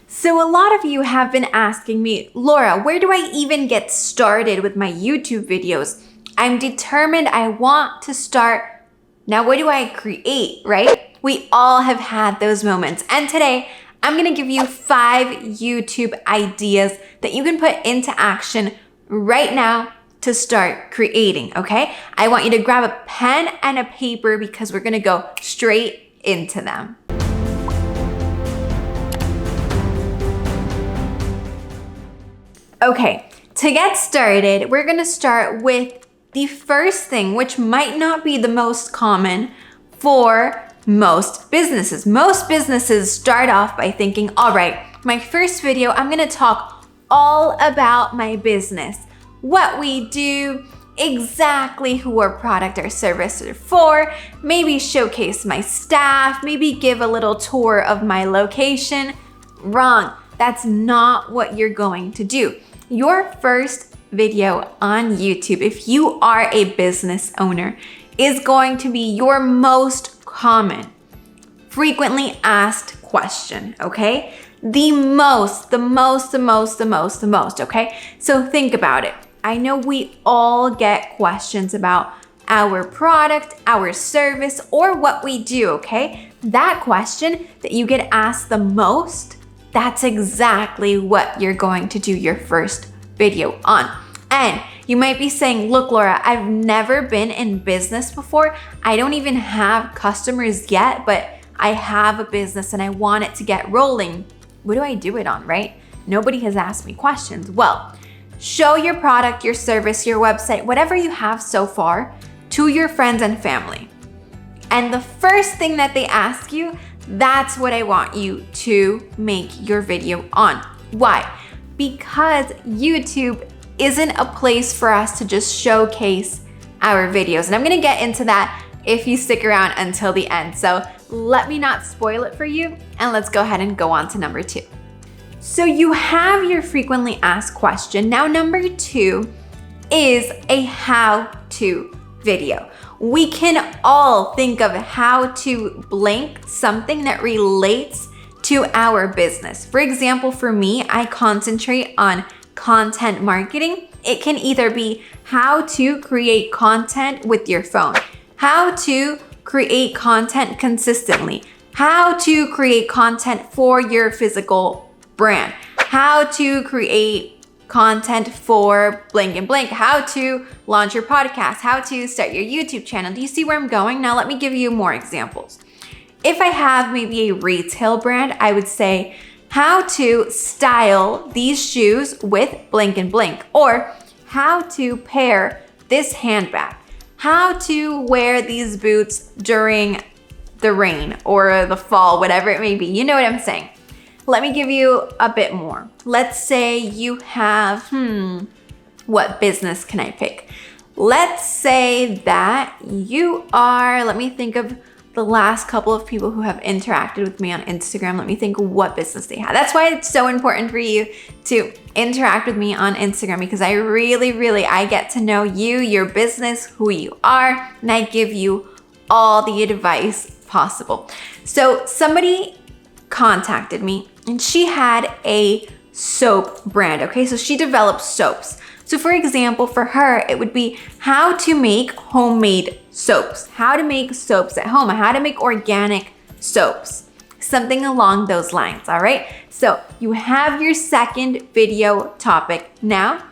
So a lot of you have been asking me, Laura, where do I even get started with my YouTube videos? I'm determined I want to start. Now, what do I create, right? We all have had those moments. And today, I'm gonna give you 5 YouTube ideas that you can put into action right now to start creating, okay? I want you to grab a pen and a paper because we're gonna go straight into them. Okay, to get started, we're gonna start with the first thing, which might not be the most common for most businesses. Most businesses start off by thinking, all right, my first video, I'm gonna talk all about my business, what we do, exactly who our product or service are for, maybe showcase my staff, maybe give a little tour of my location. Wrong, that's not what you're going to do. Your first video on YouTube, if you are a business owner, is going to be your most common, frequently asked question, okay? The most, okay? So think about it. I know we all get questions about our product, our service, or what we do, okay? That question that you get asked the most, that's exactly what you're going to do your first video on. And you might be saying, look, Laura, I've never been in business before. I don't even have customers yet, but I have a business and I want it to get rolling. What do I do it on, right? Nobody has asked me questions. Well, show your product, your service, your website, whatever you have so far to your friends and family. And the first thing that they ask you, that's what I want you to make your video on. Why? Because YouTube isn't a place for us to just showcase our videos. And I'm gonna get into that if you stick around until the end. So let me not spoil it for you, and let's go ahead and go on to number 2. So you have your frequently asked question. Now number 2 is a how-to video. We can all think of how to blank something that relates to our business. For example, for me, I concentrate on content marketing. It can either be how to create content with your phone, how to create content consistently, how to create content for your physical brand, how to create content for blank and blank, how to launch your podcast, how to start your YouTube channel. Do you see where I'm going? Now let me give you more examples. If I have maybe a retail brand, I would say how to style these shoes with blank and blank, or how to pair this handbag, how to wear these boots during the rain or the fall, whatever it may be. You know what I'm saying? Let me give you a bit more. Let's say you have, what business can I pick? Let's say that you are, let me think of the last couple of people who have interacted with me on Instagram. Let me think what business they have. That's why it's so important for you to interact with me on Instagram, because I really, I get to know you, your business, who you are, and I give you all the advice possible. So somebody contacted me and she had a soap brand, okay? So she develops soaps. So for example, for her, it would be how to make homemade soaps, how to make soaps at home, how to make organic soaps, something along those lines, all right? So you have your second video topic. Now,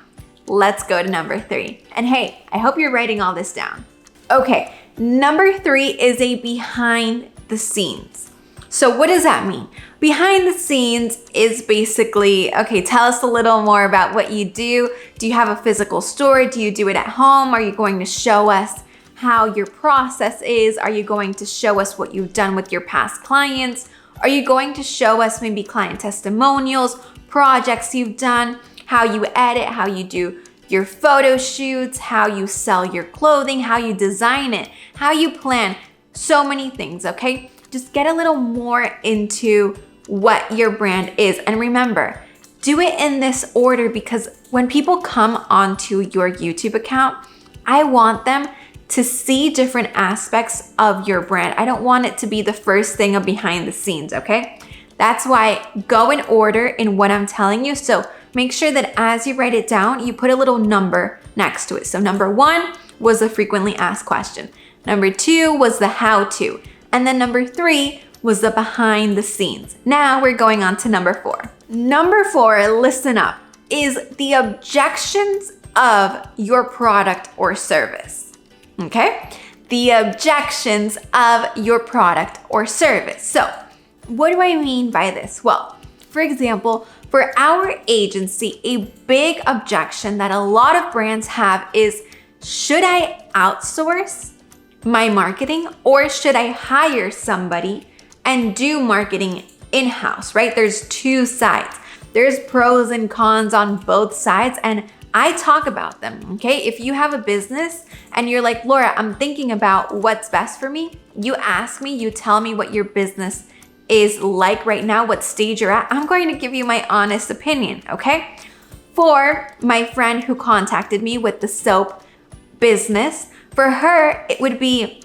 let's go to number 3. And hey, I hope you're writing all this down. Okay, number 3 is a behind the scenes. So what does that mean? Behind the scenes is basically, okay, tell us a little more about what you do. Do you have a physical store? Do you do it at home? Are you going to show us how your process is? Are you going to show us what you've done with your past clients? Are you going to show us maybe client testimonials, projects you've done, how you edit, how you do your photo shoots, how you sell your clothing, how you design it, how you plan, so many things, okay? Just get a little more into what your brand is. And remember, do it in this order, because when people come onto your YouTube account, I want them to see different aspects of your brand. I don't want it to be the first thing of behind the scenes, okay? That's why go in order in what I'm telling you. So make sure that as you write it down, you put a little number next to it. So number 1 was the frequently asked question. Number 2 was the how to. And then number 3 was the behind the scenes. Now we're going on to number 4. Number 4, listen up, is the objections of your product or service. Okay? The objections of your product or service. So what do I mean by this? Well, for example, for our agency, a big objection that a lot of brands have is, should I outsource my marketing or should I hire somebody and do marketing in-house, right? There's two sides. There's pros and cons on both sides, and I talk about them, okay? If you have a business and you're like, Laura, I'm thinking about what's best for me, you ask me, you tell me what your business is like right now, what stage you're at, I'm going to give you my honest opinion, okay? For my friend who contacted me with the soap business, for her, it would be,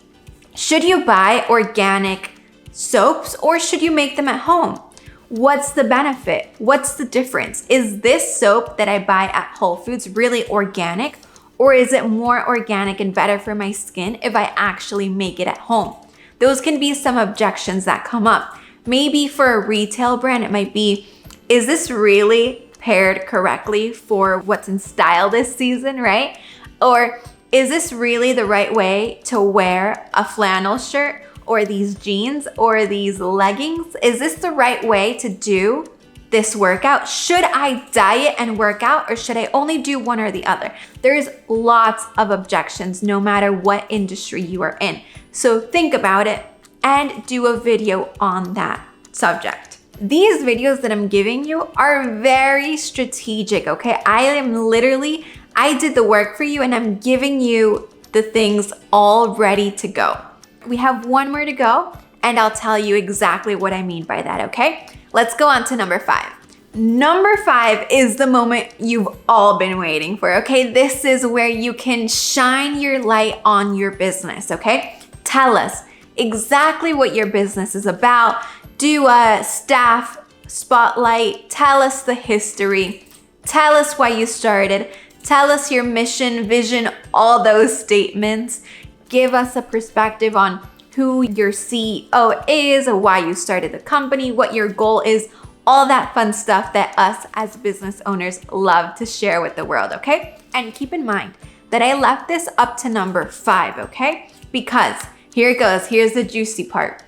should you buy organic soaps or should you make them at home? What's the benefit? What's the difference? Is this soap that I buy at Whole Foods really organic, or is it more organic and better for my skin if I actually make it at home? Those can be some objections that come up. Maybe for a retail brand, it might be, is this really paired correctly for what's in style this season, right? Or is this really the right way to wear a flannel shirt or these jeans or these leggings? Is this the right way to do this workout? Should I diet and work out or should I only do one or the other? There's lots of objections no matter what industry you are in. So think about it and do a video on that subject. These videos that I'm giving you are very strategic, okay? I did the work for you and I'm giving you the things all ready to go. We have one more to go and I'll tell you exactly what I mean by that, okay? Let's go on to number 5. Number 5 is the moment you've all been waiting for, okay? This is where you can shine your light on your business, okay? Tell us exactly what your business is about. Do a staff spotlight. Tell us the history. Tell us why you started. Tell us your mission, vision, all those statements. Give us a perspective on who your CEO is, why you started the company, what your goal is, all that fun stuff that us as business owners love to share with the world, okay? And keep in mind that I left this up to number 5, okay? Because here it goes, here's the juicy part.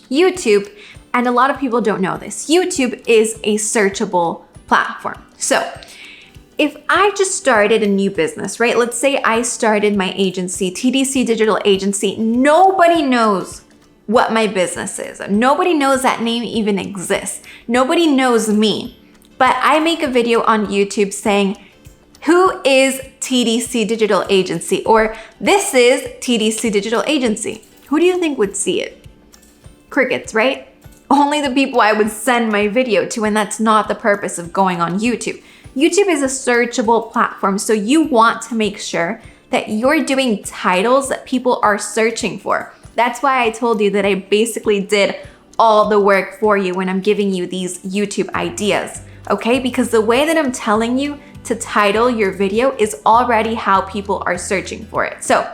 YouTube, and a lot of people don't know this, YouTube is a searchable platform. So if I just started a new business, right? Let's say I started my agency, TDC Digital Agency. Nobody knows what my business is. Nobody knows that name even exists. Nobody knows me. But I make a video on YouTube saying, who is TDC Digital Agency? Or this is TDC Digital Agency. Who do you think would see it? Crickets, right? Only the people I would send my video to, and that's not the purpose of going on YouTube. YouTube is a searchable platform, so you want to make sure that you're doing titles that people are searching for. That's why I told you that I basically did all the work for you when I'm giving you these YouTube ideas, okay? Because the way that I'm telling you to title your video is already how people are searching for it. So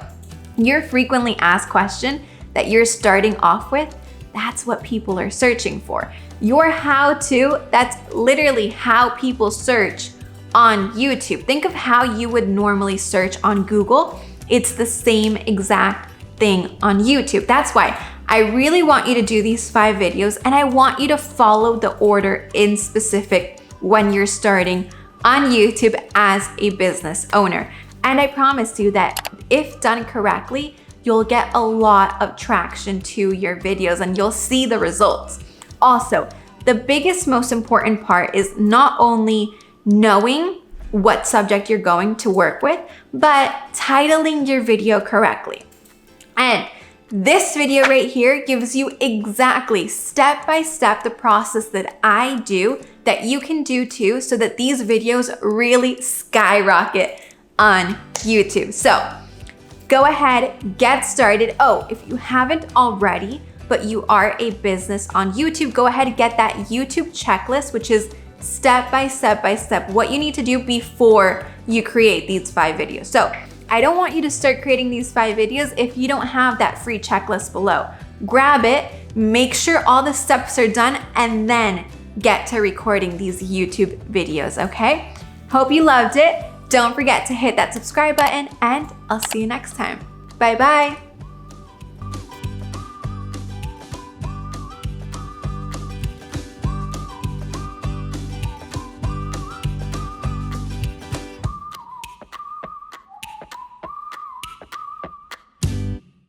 your frequently asked question that you're starting off with, that's what people are searching for. Your how-to, that's literally how people search on YouTube. Think of how you would normally search on Google. It's the same exact thing on YouTube. That's why I really want you to do these 5 videos and I want you to follow the order in specific when you're starting on YouTube as a business owner. And I promise you that if done correctly, you'll get a lot of traction to your videos and you'll see the results. Also, the biggest, most important part is not only knowing what subject you're going to work with, but titling your video correctly. And this video right here gives you exactly step-by-step the process that I do that you can do too, so that these videos really skyrocket on YouTube. So go ahead, get started. Oh, if you haven't already, but you are a business on YouTube, go ahead and get that YouTube checklist, which is step by step what you need to do before you create these 5 videos. So I don't want you to start creating these 5 videos if you don't have that free checklist below. Grab it, make sure all the steps are done, and then get to recording these YouTube videos, okay? Hope you loved it. Don't forget to hit that subscribe button, and I'll see you next time. Bye-bye.